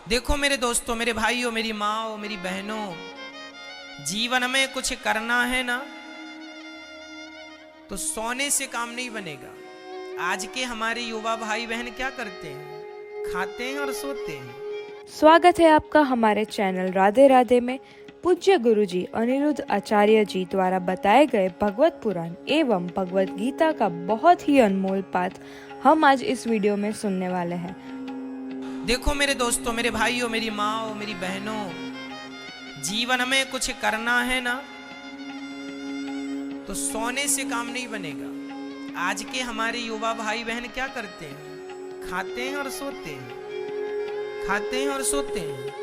देखो मेरे दोस्तों, मेरे भाइयों, मेरी माँ, मेरी बहनों, जीवन में कुछ करना है ना तो सोने से काम नहीं बनेगा। आज के हमारे युवा भाई बहन क्या करते हैं? खाते हैं और सोते हैं। स्वागत है आपका हमारे चैनल राधे राधे में। पूज्य गुरुजी अनिरुद्ध आचार्य जी द्वारा बताए गए भगवत पुराण एवं भगवत गीता का बहुत ही अनमोल पाठ हम आज इस वीडियो में सुनने वाले हैं। देखो मेरे दोस्तों, मेरे भाइयों, मेरी माँ, मेरी बहनों, जीवन में कुछ करना है ना तो सोने से काम नहीं बनेगा। आज के हमारे युवा भाई बहन क्या करते हैं? खाते हैं और सोते हैं, खाते हैं और सोते हैं।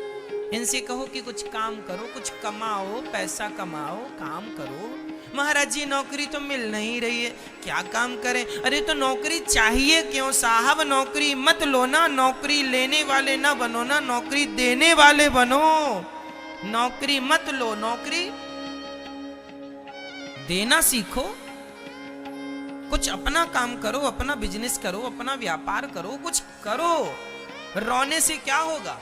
इनसे कहो कि कुछ काम करो, कुछ कमाओ, पैसा कमाओ, काम करो। महाराज जी नौकरी तो मिल नहीं रही है, क्या काम करें? अरे तो नौकरी चाहिए क्यों साहब? नौकरी मत लो ना, नौकरी लेने वाले ना बनो ना, नौकरी देने वाले बनो। नौकरी मत लो, नौकरी देना सीखो। कुछ अपना काम करो, अपना बिजनेस करो, अपना व्यापार करो, कुछ करो। रोने से क्या होगा?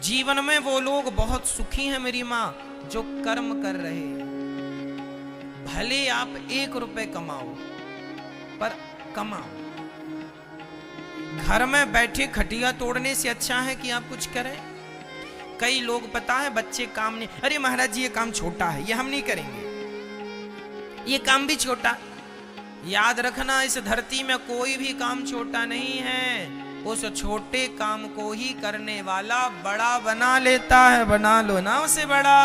जीवन में वो लोग बहुत सुखी हैं मेरी माँ जो कर्म कर रहे हैं। भले आप 1 रुपए कमाओ, पर कमाओ। घर में बैठे खटिया तोड़ने से अच्छा है कि आप कुछ करें। कई लोग पता है बच्चे काम नहीं, अरे महाराज जी ये काम छोटा है, ये हम नहीं करेंगे, ये काम भी छोटा। याद रखना, इस धरती में कोई भी काम छोटा नहीं है। उस छोटे काम को ही करने वाला बड़ा बना लेता है। बना लो ना उसे बड़ा।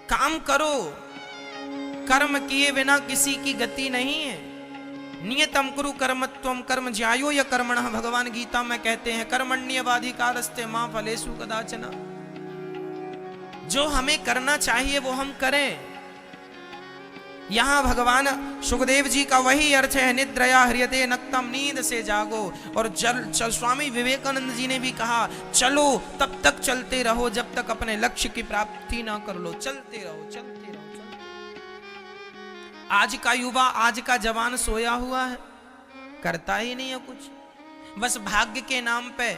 काम करो, कर्म किए बिना किसी की गति नहीं है। नियतम कुरु कर्मत्वम कर्म ज्यायो या कर्मणः। भगवान गीता में कहते हैं कर्मण्येवाधिकारस्ते मा फलेषु कदाचन। जो हमें करना चाहिए वो हम करें। यहां भगवान सुखदेव जी का वही अर्थ है, निद्रया हृयते नक्तम, नींद से जागो। और स्वामी विवेकानंद जी ने भी कहा चलो तब तक चलते रहो जब तक अपने लक्ष्य की प्राप्ति ना कर लो। चलते रहो, चलते रहो, चलते। आज का युवा, आज का जवान सोया हुआ है, करता ही नहीं है कुछ, बस भाग्य के नाम पे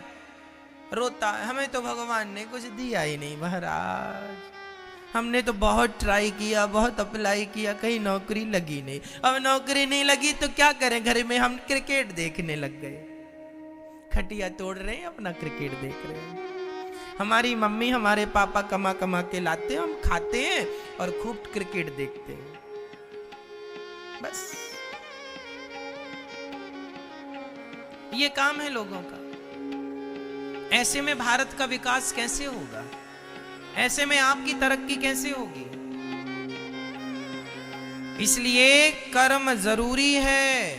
रोता है। हमें तो भगवान ने कुछ दिया ही नहीं महाराज। हमने तो बहुत ट्राई किया, बहुत अप्लाई किया, कहीं नौकरी लगी नहीं। अब नौकरी नहीं लगी तो क्या करें? घर में हम क्रिकेट देखने लग गए, खटिया तोड़ रहे हैं, अपना क्रिकेट देख रहे हैं। हमारी मम्मी हमारे पापा कमा कमा के लाते हैं, हम खाते हैं और खूब क्रिकेट देखते हैं। बस ये काम है लोगों का। ऐसे में भारत का विकास कैसे होगा? ऐसे में आपकी तरक्की कैसे होगी? इसलिए कर्म जरूरी है।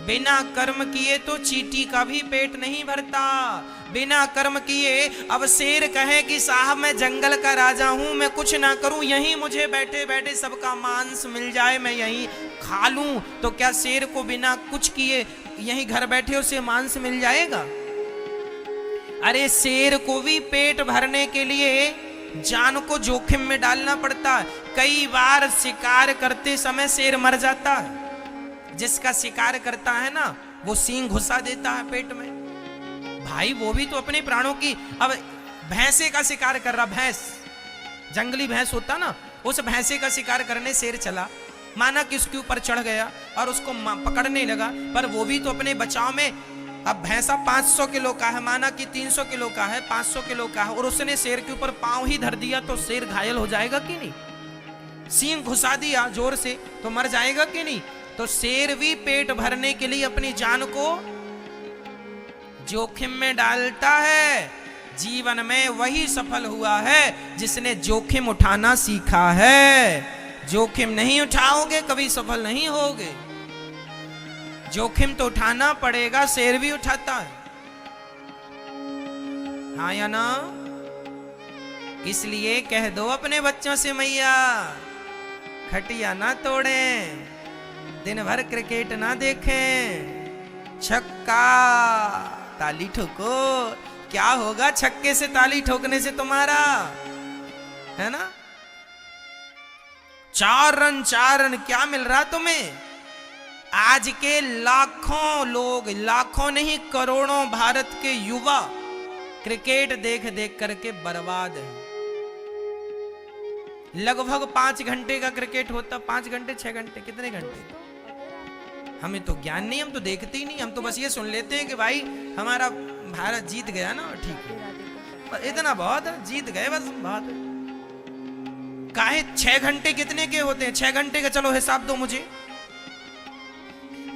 बिना कर्म किए तो चींटी का भी पेट नहीं भरता। बिना कर्म किए अब शेर कहे कि साहब मैं जंगल का राजा हूं, मैं कुछ ना करूं, यहीं मुझे बैठे बैठे सबका मांस मिल जाए, मैं यहीं खा लूं, तो क्या शेर को बिना कुछ किए यहीं घर बैठे उसे मांस मिल जाएगा? अरे शेर को भी पेट भरने के लिए जान को जोखिम में डालना पड़ता है। कई बार शिकार करते समय शेर मर जाता है। जिसका शिकार करता है ना वो सींग घुसा देता है पेट में। भाई वो भी तो अपने प्राणों की, अब भैंसे का शिकार कर रहा, भैंस, जंगली भैंस होता ना, उस भैंसे का शिकार करने शेर चला, माना कि उसके ऊपर चढ़ गया और उसको पकड़ने लगा, पर वो भी तो अपने बचाव में, अब भैंसा 500 किलो का है, माना कि 300 किलो का है, 500 किलो का है, और उसने शेर के ऊपर पांव ही धर दिया तो शेर घायल हो जाएगा कि नहीं? सींग घुसा दिया जोर से तो मर जाएगा कि नहीं? तो शेर भी पेट भरने के लिए अपनी जान को जोखिम में डालता है। जीवन में वही सफल हुआ है जिसने जोखिम उठाना सीखा है। जोखिम नहीं उठाओगे कभी सफल नहीं होगे। जोखिम तो उठाना पड़ेगा, शेर भी उठाता है, हाँ या ना? इसलिए कह दो अपने बच्चों से मैया खटिया ना तोड़ें, दिन भर क्रिकेट ना देखें, छक्का ताली ठोको। क्या होगा छक्के से, ताली ठोकने से तुम्हारा, है ना? 4 रन क्या मिल रहा तुम्हें? आज के लाखों लोग, लाखों नहीं करोड़ों भारत के युवा क्रिकेट देख देख करके बर्बाद है। लगभग 5 घंटे का क्रिकेट होता, 5 घंटे 6 घंटे, कितने घंटे हमें तो ज्ञान नहीं, हम तो देखते ही नहीं, हम तो बस ये सुन लेते हैं कि भाई हमारा भारत जीत गया ना, ठीक है, इतना बहुत है, जीत गए बस, बहुत है। काहे 6 घंटे कितने के होते हैं? 6 घंटे का चलो हिसाब दो मुझे,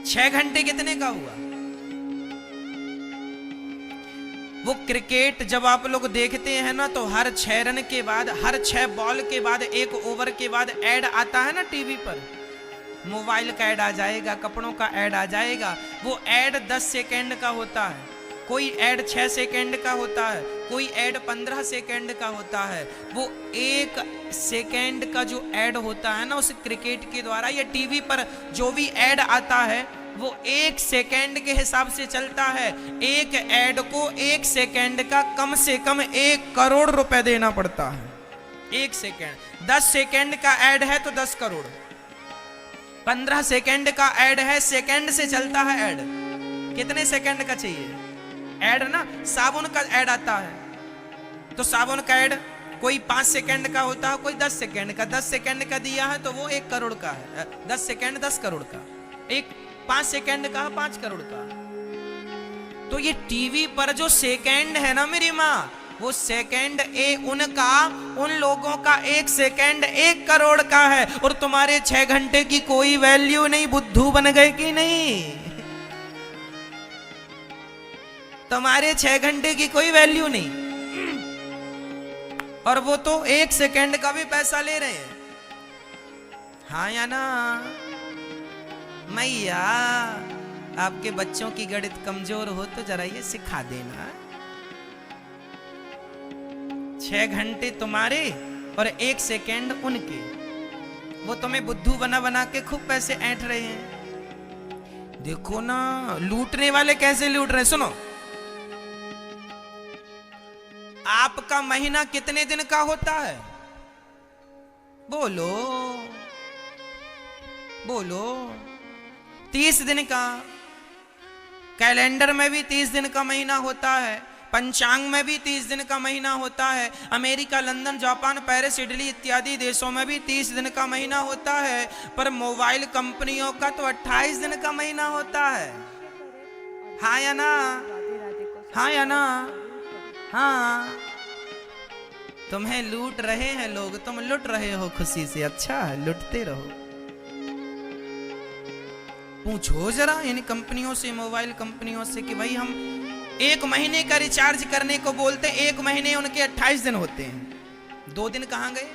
6 घंटे कितने का हुआ? वो क्रिकेट जब आप लोग देखते हैं ना, तो हर 6 रन के बाद, हर 6 बॉल के बाद, 1 ओवर के बाद ऐड आता है ना टीवी पर, मोबाइल का ऐड आ जाएगा, कपड़ों का ऐड आ जाएगा। वो ऐड 10 सेकेंड का होता है, कोई ऐड 6 सेकेंड का होता है, कोई ऐड 15 सेकेंड का होता है। वो 1 सेकेंड का जो ऐड होता है ना, उस क्रिकेट के द्वारा या टीवी पर जो भी ऐड आता है वो 1 सेकेंड के हिसाब से चलता है। एक ऐड को 1 सेकेंड का कम से कम 1 करोड़ रुपए देना पड़ता है। 1 सेकेंड, 10 सेकेंड का ऐड है तो 10 करोड़, 15 सेकेंड का ऐड है, सेकेंड से चलता है ऐड, कितने सेकेंड का चाहिए ऐड ना। साबुन का ऐड आता है तो साबुन का ऐड कोई 5 सेकेंड का होता है, कोई 10 सेकेंड का, 10 सेकेंड का दिया है तो वो 1 करोड़ का है, 10 सेकेंड 10 करोड़ का, एक 5 सेकेंड का 5 करोड़ का। तो ये टीवी पर जो सेकेंड है ना मेरी माँ, वो सेकेंड उनका, उन लोगों का 1 सेकेंड 1 करोड़ का है, और तुम्हारे 6 घंटे की कोई वैल्यू नहीं। बुद्धू बन गए कि नहीं? तुम्हारे 6 घंटे की कोई वैल्यू नहीं, और वो तो 1 सेकेंड का भी पैसा ले रहे हैं। हाँ या ना? मैया आपके बच्चों की गणित कमजोर हो तो जरा ये सिखा देना। 6 घंटे तुम्हारे और 1 सेकेंड उनके, वो तुम्हें बुद्धू बना बना के खूब पैसे ऐंठ रहे हैं। देखो ना लूटने वाले कैसे लूट रहे हैं। सुनो, आपका महीना कितने दिन का होता है? बोलो बोलो। 30 दिन का। कैलेंडर में भी 30 दिन का महीना होता है, पंचांग में भी 30 दिन का महीना होता है। America, London, Japan, Paris, Italy इत्यादि देशों में भी 30 दिन का महीना होता है। पर मोबाइल कंपनियों का तो 28 दिन का महीना होता है। हाँ या ना? हाँ या ना? हाँ। तुम्हें लूट रहे हैं लोग, तुम लूट रहे हो खुशी से। अच्छा है, लूटते रहो। पूछो जरा इन कंपनियों से, मोबाइल कंपनियों से, कि भाई हम 1 महीने का रिचार्ज करने को बोलते हैं, 1 महीने उनके 28 दिन होते हैं। 2 दिन कहाँ गए?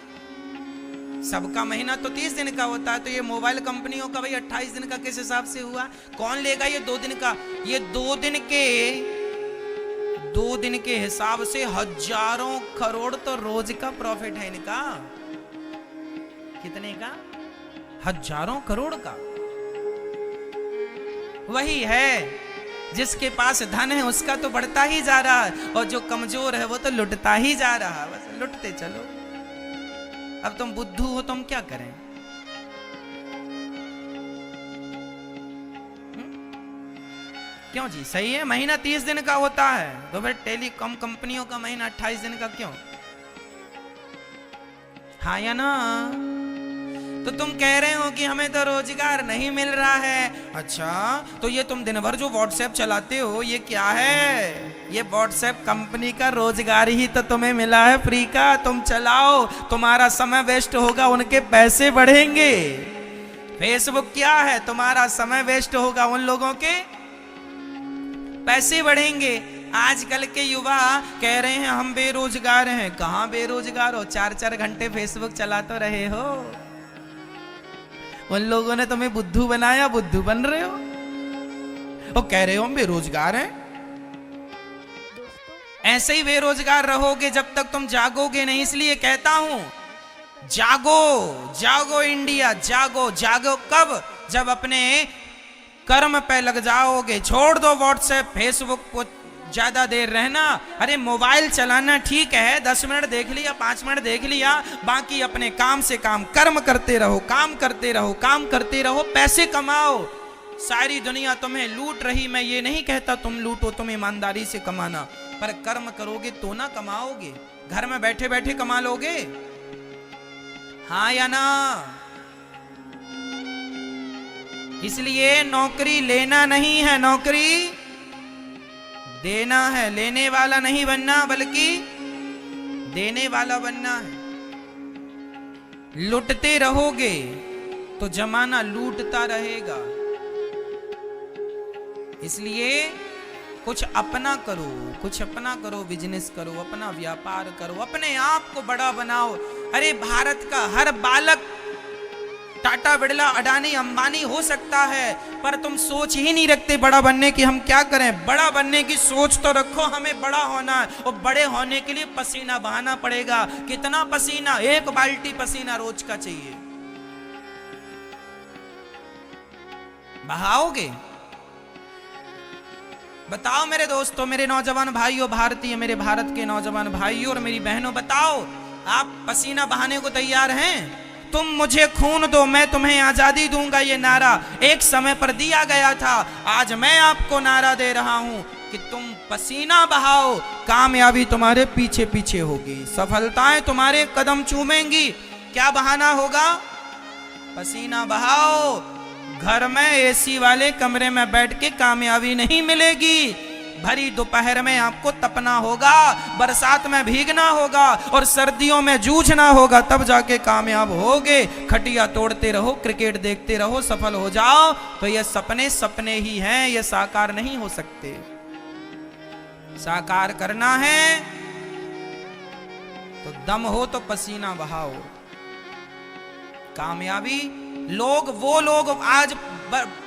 सबका महीना तो 30 दिन का होता है, तो ये मोबाइल कंपनियों का भाई 28 दिन का किस हिसाब से हुआ? कौन लेगा ये 2 दिन का? ये 2 दिन के हिसाब से हजारों करोड़ तो रोज का प्रॉफिट है इनका। कितने का? हजारों करोड़ का। वही है, जिसके पास धन है उसका तो बढ़ता ही जा रहा है, और जो कमजोर है वो तो लुटता ही जा रहा है। बस लुटते चलो। अब तुम बुद्धू हो, तुम क्या करें? क्यों जी? सही है, महीना 30 दिन का होता है, तो फिर टेलीकॉम कंपनियों का महीना 28 दिन का क्यों? हाँ या ना? तो तुम कह रहे हो कि हमें तो रोजगार नहीं मिल रहा है। अच्छा, तो ये तुम दिन भर जो व्हाट्सएप चलाते हो, ये क्या है? ये व्हाट्सएप कंपनी का रोजगार ही तो तुम्हें मिला है फ्री का। तुम चलाओ, तुम्हारा समय वेस्ट होगा, उनके पैसे बढ़ेंगे। फेसबुक क्या है? तुम्हारा समय वेस्ट होगा, उन लोगों के पैसे बढ़ेंगे। आजकल के युवा कह रहे हैं हम बेरोजगार हैं। कहां बेरोजगार हो? 4-4 घंटे फेसबुक चला तो रहे हो। उन लोगों ने तुम्हें बुद्धू बनाया, बुद्धू बन रहे हो और कह रहे हो हम बेरोजगार हैं। ऐसे ही बेरोजगार रहोगे जब तक तुम जागोगे नहीं। इसलिए कहता हूं, जागो जागो इंडिया, जागो। जागो कब? जब अपने कर्म पे लग जाओगे। छोड़ दो व्हाट्सएप, फेसबुक को ज्यादा देर रहना। अरे मोबाइल चलाना ठीक है, 10 मिनट देख लिया, 5 मिनट देख लिया, बाकी अपने काम से काम, कर्म करते रहो, काम करते रहो, काम करते रहो, पैसे कमाओ। सारी दुनिया तुम्हें लूट रही, मैं ये नहीं कहता तुम लूटो, तुम ईमानदारी से कमाना, पर कर्म करोगे तो ना कमाओगे। घर में बैठे बैठे कमा लोगे, हाँ या ना? इसलिए नौकरी लेना नहीं है, नौकरी देना है। लेने वाला नहीं बनना, बल्कि देने वाला बनना है। लुटते रहोगे तो जमाना लूटता रहेगा। इसलिए कुछ अपना करो, कुछ अपना करो, बिजनेस करो, अपना व्यापार करो, अपने आप को बड़ा बनाओ। अरे भारत का हर बालक टाटा, बिरला, अडानी, अंबानी हो सकता है, पर तुम सोच ही नहीं रखते बड़ा बनने की। हम क्या करें? बड़ा बनने की सोच तो रखो, हमें बड़ा होना है, और बड़े होने के लिए पसीना बहाना पड़ेगा। कितना पसीना? 1 बाल्टी पसीना रोज का चाहिए। बहाओगे? बताओ मेरे दोस्तों, मेरे नौजवान भाइयों, भारतीय, मेरे भारत के नौजवान भाइयों और मेरी बहनों, बताओ आप पसीना बहाने को तैयार हैं? तुम मुझे खून दो, मैं तुम्हें आजादी दूंगा, ये नारा एक समय पर दिया गया था। आज मैं आपको नारा दे रहा हूं कि तुम पसीना बहाओ, कामयाबी तुम्हारे पीछे पीछे होगी, सफलताएं तुम्हारे कदम चूमेंगी। क्या बहाना होगा? पसीना बहाओ। घर में एसी वाले कमरे में बैठ के कामयाबी नहीं मिलेगी। भरी दोपहर में आपको तपना होगा, बरसात में भीगना होगा और सर्दियों में जूझना होगा, तब जाके कामयाब होगे। खटिया तोड़ते रहो, क्रिकेट देखते रहो, सफल हो जाओ, तो ये सपने सपने ही हैं, ये साकार नहीं हो सकते। साकार करना है तो दम हो तो पसीना बहाओ। कामयाबी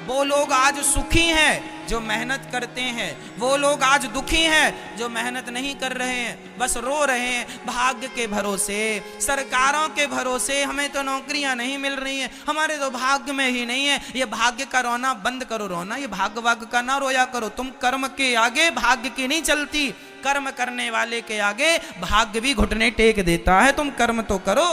वो लोग आज सुखी हैं जो मेहनत करते हैं, वो लोग आज दुखी हैं जो मेहनत नहीं कर रहे हैं, बस रो रहे हैं भाग्य के भरोसे, सरकारों के भरोसे। हमें तो नौकरियां नहीं मिल रही हैं, हमारे तो भाग्य में ही नहीं है। ये भाग्य का रोना बंद करो, रोना ये भाग्य वाग्य का ना रोया करो। तुम कर्म के आगे भाग्य की नहीं चलती, कर्म करने वाले के आगे भाग्य भी घुटने टेक देता है। तुम कर्म तो करो।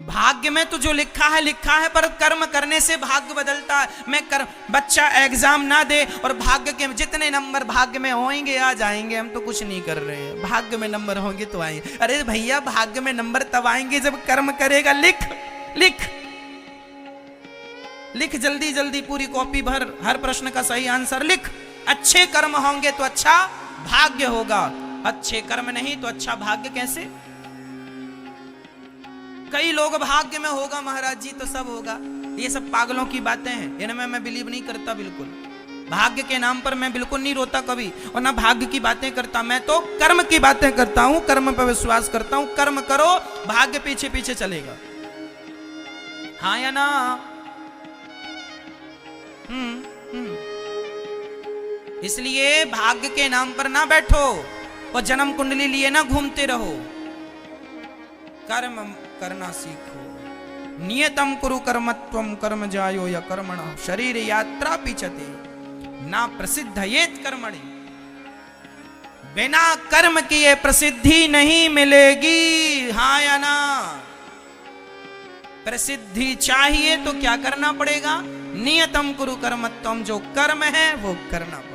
भाग्य में तो जो लिखा है, पर कर्म करने से भाग्य बदलता है। बच्चा एग्जाम ना दे और भाग्य के जितने नंबर भाग्य में होंगे आ जाएंगे, हम तो कुछ नहीं कर रहे हैं, भाग्य में नंबर होंगे तो आएंगे। अरे भैया, भाग्य में नंबर तब आएंगे जब कर्म करेगा। लिख लिख लिख, जल्दी जल्दी पूरी कॉपी भर, हर प्रश्न का सही आंसर लिख। अच्छे कर्म होंगे तो अच्छा भाग्य होगा, अच्छे कर्म नहीं तो अच्छा भाग्य कैसे? कई लोग भाग्य में होगा महाराज जी तो सब होगा, ये सब पागलों की बातें हैं, इनमें मैं बिलीव नहीं करता बिल्कुल। भाग्य के नाम पर मैं बिल्कुल नहीं रोता कभी, और ना भाग्य की बातें करता। मैं तो कर्म की बातें करता हूं, कर्म पर विश्वास करता हूं। कर्म करो, भाग्य पीछे पीछे चलेगा, हाँ या ना? इसलिए भाग्य के नाम पर ना बैठो और जन्म कुंडली लिए ना घूमते रहो। कर्म करना सीखो। नियतम कुरु कर्मत्वम कर्म जायो या कर्मणः शरीर यात्रा पीछते ना प्रसिद्ध येत कर्मणि। बिना कर्म किए प्रसिद्धि नहीं मिलेगी, हाँ या ना? प्रसिद्धि चाहिए तो क्या करना पड़ेगा? नियतम कुरु कर्मत्वम, जो कर्म है वो करना पड़ेगा।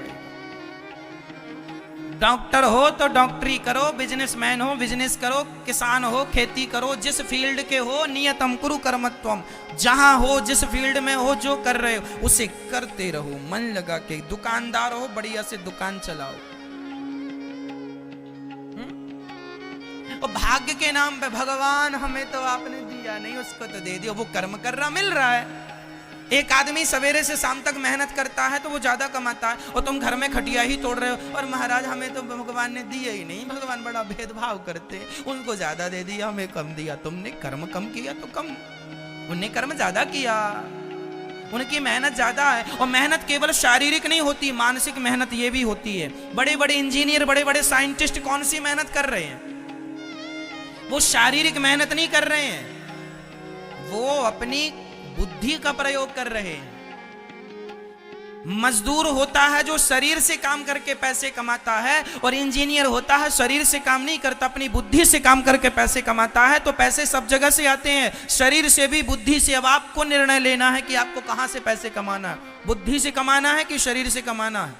डॉक्टर हो तो डॉक्टरी करो, बिजनेसमैन हो बिजनेस करो, किसान हो खेती करो, जिस फील्ड के हो नियतम कुरु कर्मत्वम, जहां हो जिस फील्ड में हो जो कर रहे हो उसे करते रहो मन लगा के। दुकानदार हो, बढ़िया से दुकान चलाओ। और भाग्य के नाम पे भगवान हमें तो आपने दिया नहीं, उसको तो दे दिया, वो कर्म कर रहा, मिल रहा है। एक आदमी सवेरे से शाम तक मेहनत करता है तो वो ज्यादा कमाता है, और तुम घर में खटिया ही तोड़ रहे हो और महाराज हमें तो भगवान ने दिया ही नहीं। भगवान बड़ा भेदभाव करते, उनको ज्यादा दे दिया हमें कम दिया। तुमने कर्म कम किया तो कम, उन्हें कर्म ज्यादा किया, उनकी मेहनत ज्यादा है। और मेहनत केवल शारीरिक नहीं होती, मानसिक मेहनत ये भी होती है। बड़े बड़े इंजीनियर, बड़े बड़े साइंटिस्ट कौन सी मेहनत कर रहे हैं? वो शारीरिक मेहनत नहीं कर रहे हैं, वो अपनी बुद्धि का प्रयोग कर रहे हैं। मजदूर होता है जो शरीर से काम करके पैसे कमाता है, और इंजीनियर होता है शरीर से काम नहीं करता, अपनी बुद्धि से काम करके पैसे कमाता है। तो पैसे सब जगह से आते हैं, शरीर से भी, बुद्धि से। अब आपको निर्णय लेना है कि आपको कहां से पैसे कमाना है, बुद्धि से कमाना है कि शरीर से कमाना है।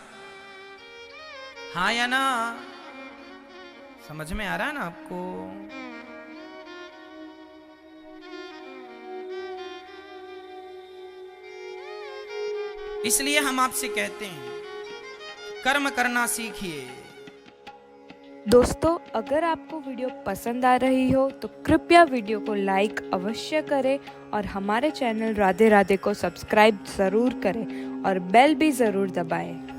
हाँ या ना? समझ में आ रहा है ना आपको? इसलिए हम आपसे कहते हैं कर्म करना सीखिए। दोस्तों, अगर आपको वीडियो पसंद आ रही हो तो कृपया वीडियो को लाइक अवश्य करें और हमारे चैनल राधे राधे को सब्सक्राइब ज़रूर करें और बेल भी ज़रूर दबाएं।